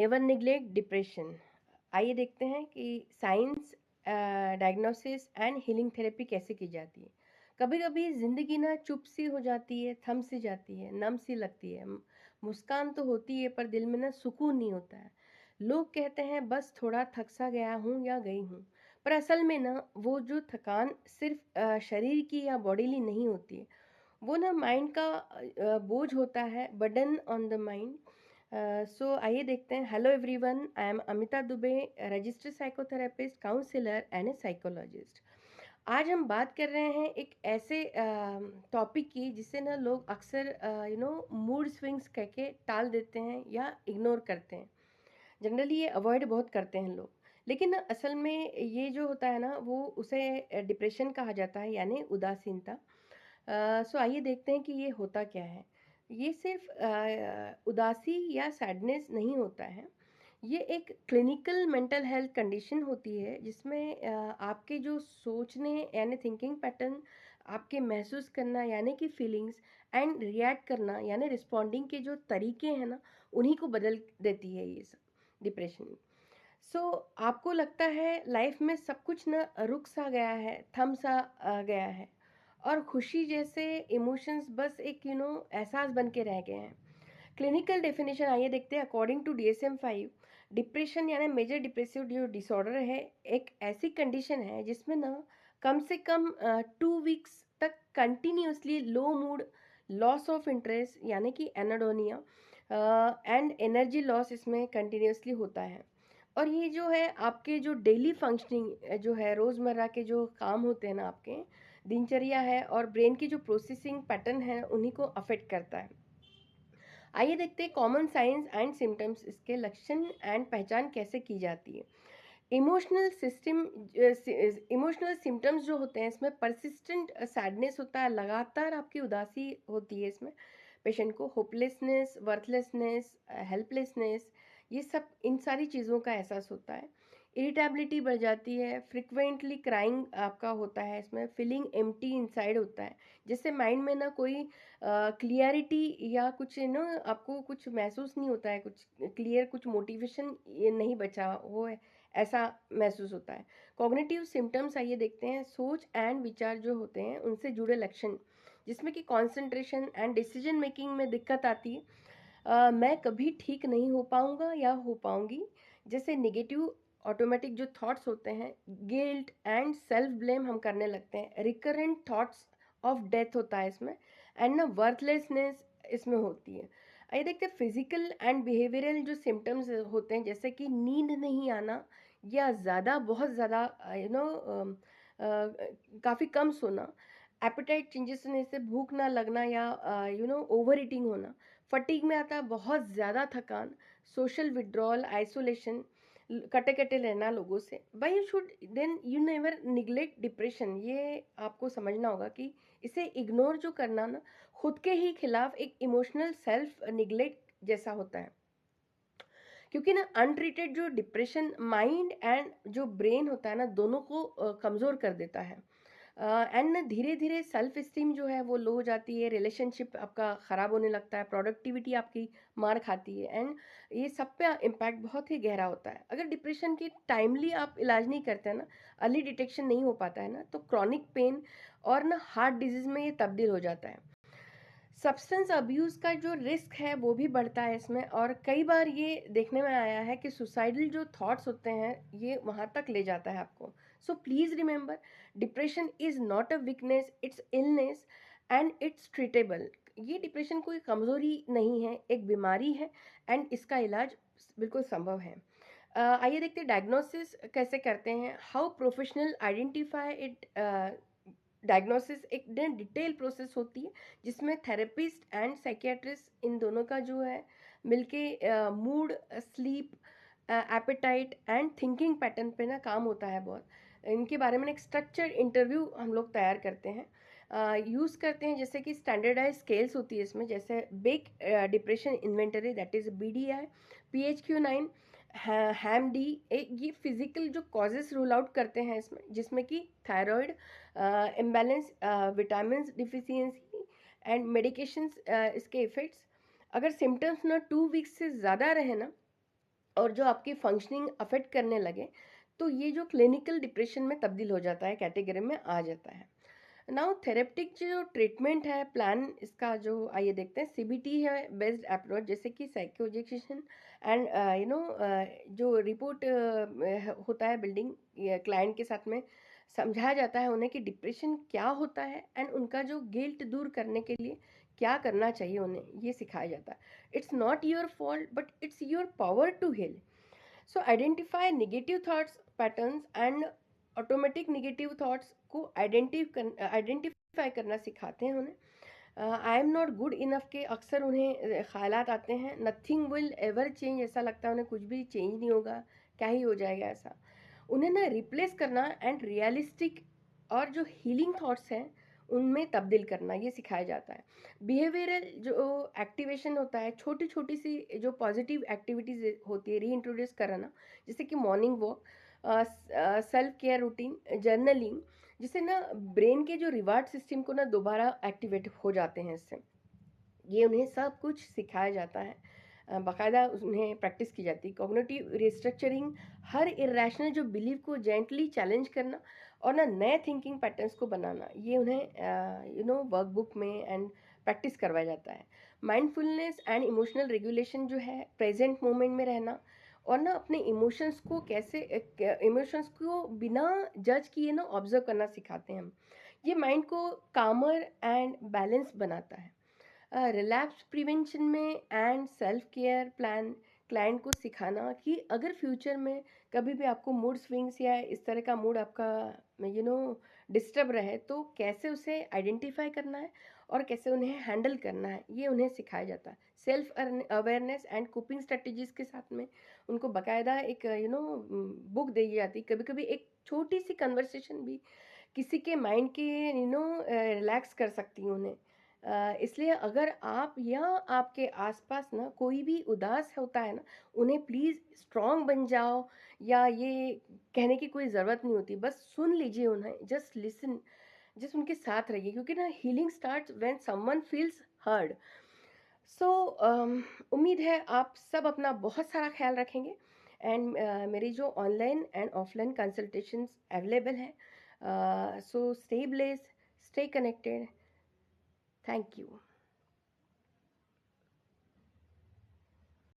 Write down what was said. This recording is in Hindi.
Never neglect depression. आइए देखते हैं कि science, diagnosis and healing therapy कैसे की जाती है। कभी कभी ज़िंदगी ना चुप सी हो जाती है, थम सी जाती है, नम सी लगती है। मुस्कान तो होती है पर दिल में ना सुकून नहीं होता है। लोग कहते हैं बस थोड़ा थक सा गया हूँ या गई हूँ, पर असल में ना वो जो थकान सिर्फ शरीर की या बॉडीली नहीं होती है। वो ना माइंड का बोझ होता है, burden on the mind. So आइए देखते हैं। Hello everyone, I am Amita Dubey, registered psychotherapist, counsellor and a psychologist. आज हम बात कर रहे हैं एक ऐसे टॉपिक की जिसे ना लोग अक्सर मूड स्विंग्स कह के टाल देते हैं या इग्नोर करते हैं। जनरली ये अवॉइड बहुत करते हैं लोग, लेकिन असल में ये जो होता है ना वो उसे डिप्रेशन कहा जाता है, यानी उदासीनता। सो आइए देखते हैं कि ये होता क्या है। ये सिर्फ उदासी या सैडनेस नहीं होता है। ये एक क्लिनिकल मेंटल हेल्थ कंडीशन होती है जिसमें आपके जो सोचने यानी थिंकिंग पैटर्न, आपके महसूस करना यानी कि फीलिंग्स, एंड रिएक्ट करना यानी रिस्पॉन्डिंग के जो तरीके हैं ना, उन्हीं को बदल देती है ये सब डिप्रेशन। सो आपको लगता है लाइफ में सब कुछ ना रुक सा गया है, थम सा गया है, और खुशी जैसे इमोशंस बस एक एहसास बन के रह गए हैं। क्लिनिकल डेफिनेशन आइए देखते हैं। अकॉर्डिंग टू DSM-5, डिप्रेशन यानी मेजर डिप्रेसिव जो डिसऑर्डर है, एक ऐसी कंडीशन है जिसमें ना कम से कम 2 वीक्स तक continuously low mood, loss of interest यानी कि एनाडोनिया, एंड एनर्जी लॉस इसमें कंटिन्यूसली होता है। और ये जो है आपके जो डेली फंक्शनिंग जो है, रोज़मर्रा के जो काम होते हैं ना, आपके दिनचर्या है और ब्रेन की जो प्रोसेसिंग पैटर्न है, उन्हीं को अफेक्ट करता है। आइए देखते हैं कॉमन साइंस एंड सिम्टम्स, इसके लक्षण एंड पहचान कैसे की जाती है। इमोशनल सिम्टम्स जो होते हैं, इसमें परसिस्टेंट सैडनेस होता है, लगातार आपकी उदासी होती है इसमें। पेशेंट को होपलेसनेस, वर्थलेसनेस, हेल्पलेसनेस, ये सब इन सारी चीज़ों का एहसास होता है। इरिटेबिलिटी बढ़ जाती है, फ्रिक्वेंटली क्राइंग आपका होता है इसमें, फीलिंग एम्प्टी इनसाइड होता है, जिससे माइंड में ना कोई क्लियरिटी या कुछ आपको कुछ महसूस नहीं होता है, कुछ क्लियर, कुछ मोटिवेशन ये नहीं बचा वो है, ऐसा महसूस होता है। कॉग्निटिव सिम्टम्स आइए देखते हैं। सोच एंड विचार जो होते हैं उनसे जुड़े लक्षण, जिसमें कि कंसंट्रेशन एंड डिसीजन मेकिंग में दिक्कत आती है। मैं कभी ठीक नहीं हो पाऊंगा या हो पाऊंगी, जैसे नेगेटिव ऑटोमेटिक जो थॉट्स होते हैं, गिल्ट एंड सेल्फ ब्लेम हम करने लगते हैं, रिकरेंट थॉट्स ऑफ डेथ होता है इसमें, एंड ना वर्थलेसनेस इसमें होती है। आइए देखते हैं फिजिकल एंड बिहेवियरल जो सिम्टम्स होते हैं, जैसे कि नींद नहीं आना या ज़्यादा, बहुत ज़्यादा काफ़ी कम सोना, एपेटाइट चेंजेस होने से भूख ना लगना या ओवर ईटिंग होना, फटीग में आता है बहुत ज़्यादा थकान, सोशल विड्रॉल, आइसोलेशन, कटे कटे रहना लोगों से। By you should then you never neglect depression. ये आपको समझना होगा कि इसे इग्नोर जो करना ना, खुद के ही खिलाफ एक इमोशनल सेल्फ निग्लेक्ट जैसा होता है। क्योंकि ना अनट्रीटेड जो डिप्रेशन माइंड एंड जो ब्रेन होता है ना, दोनों को कमज़ोर कर देता है। एंड ना धीरे धीरे सेल्फ इस्टीम जो है वो लो हो जाती है, रिलेशनशिप आपका ख़राब होने लगता है, प्रोडक्टिविटी आपकी मार खाती है, एंड ये सब पे इम्पैक्ट बहुत ही गहरा होता है। अगर डिप्रेशन की टाइमली आप इलाज नहीं करते हैं ना, अर्ली डिटेक्शन नहीं हो पाता है ना, तो क्रॉनिक पेन और ना हार्ट डिजीज़ में ये तब्दील हो जाता है। सब्सटेंस अब्यूज़ का जो रिस्क है वो भी बढ़ता है इसमें, और कई बार ये देखने में आया है कि सुसाइडल जो थॉट्स होते हैं ये वहाँ तक ले जाता है आपको। So please remember, depression is not a weakness, it's illness and it's treatable. ये डिप्रेशन कोई कमज़ोरी नहीं है, एक बीमारी है, एंड इसका इलाज बिल्कुल संभव है। आइए देखते हैं डायग्नोसिस कैसे करते हैं। How professional identify it. Diagnosis एक डिटेल प्रोसेस होती है जिसमें थेरेपिस्ट एंड साइकियाट्रिस्ट इन दोनों का जो है मिलके mood, sleep, appetite and thinking pattern पे ना काम होता है बहुत। इनके बारे में एक स्ट्रक्चर्ड इंटरव्यू हम लोग तैयार करते हैं, यूज़ करते हैं, जैसे कि स्टैंडर्डाइज स्केल्स होती है इसमें, जैसे big depression inventory, that is BDI, PHQ-9, ham D. ये फिजिकल जो कॉजेस रूल आउट करते हैं इसमें, जिसमें कि thyroid imbalance, vitamin deficiency and medications, इसके इफ़ेक्ट्स। अगर सिम्टम्स ना 2 वीक्स से ज़्यादा रहे ना, और जो आपकी फंक्शनिंग अफेक्ट करने लगे, तो ये जो क्लिनिकल डिप्रेशन में तब्दील हो जाता है, कैटेगरी में आ जाता है। नाउ थेरेप्टिक जो ट्रीटमेंट है प्लान, इसका जो आइए देखते हैं। सीबीटी है बेस्ड अप्रोच, जैसे कि साइकोजेक्शन एंड जो रिपोर्ट होता है बिल्डिंग क्लाइंट के साथ में समझाया जाता है उन्हें कि डिप्रेशन क्या होता है एंड उनका जो गिल्ट दूर करने के लिए क्या करना चाहिए, उन्हें ये सिखाया जाता है। It's not your fault but it's your power to heal. So identify negative thoughts patterns and automatic negative thoughts को आइडेंटिफाई करना सिखाते हैं उन्हें। I am not good enough के अक्सर उन्हें ख्यालात आते हैं। नथिंग विल एवर चेंज, ऐसा लगता है उन्हें कुछ भी चेंज नहीं होगा, क्या ही हो जाएगा ऐसा। उन्हें ना रिप्लेस करना एंड रियलिस्टिक और जो हीलिंग थॉट्स हैं उनमें तब्दील करना, ये सिखाया जाता है। बिहेवियरल जो एक्टिवेशन होता है, छोटी छोटी सी जो पॉजिटिव एक्टिविटीज़ होती है री इंट्रोड्यूस कराना, जैसे कि morning walk, self care routine, journaling, जिससे ना ब्रेन के जो रिवार्ड सिस्टम को ना दोबारा एक्टिवेट हो जाते हैं इससे। ये उन्हें सब कुछ सिखाया जाता है, बाकायदा उन्हें प्रैक्टिस की जाती है। कॉग्निटिव रिस्ट्रक्चरिंग, हर इरेशनल जो बिलीव को जेंटली चैलेंज करना और ना नए थिंकिंग पैटर्न्स को बनाना, ये उन्हें वर्कबुक में एंड प्रैक्टिस करवाया जाता है। माइंडफुलनेस एंड इमोशनल रेगुलेशन जो है, प्रेजेंट मोमेंट में रहना और ना अपने इमोशंस को कैसे, इमोशंस को बिना जज किए ना ऑब्जर्व करना सिखाते हैं हम। ये माइंड को कामर एंड बैलेंस बनाता है। रिलैप्स प्रिवेंशन में and self care plan, client को सिखाना कि अगर फ्यूचर में कभी भी आपको मूड स्विंग्स या इस तरह का मूड आपका डिस्टर्ब रहे, तो कैसे उसे आइडेंटिफाई करना है और कैसे उन्हें हैंडल करना है, ये उन्हें सिखाया जाता है। Self awareness and coping strategies के साथ में उनको बकायदा एक बुक दी जाती। कभी कभी एक छोटी सी कन्वर्सेशन भी किसी के माइंड के रिलैक्स कर सकती हैं उन्हें। इसलिए अगर आप या आपके आसपास ना कोई भी उदास होता है ना, उन्हें प्लीज़ स्ट्रांग बन जाओ या ये कहने की कोई ज़रूरत नहीं होती, बस सुन लीजिए उन्हें, जस्ट लिसन, जस्ट उनके साथ रहिए, क्योंकि ना healing starts when someone feels heard. So उम्मीद है आप सब अपना बहुत सारा ख्याल रखेंगे एंड मेरी जो online and offline consultations available है। So stay blessed, stay connected, thank you.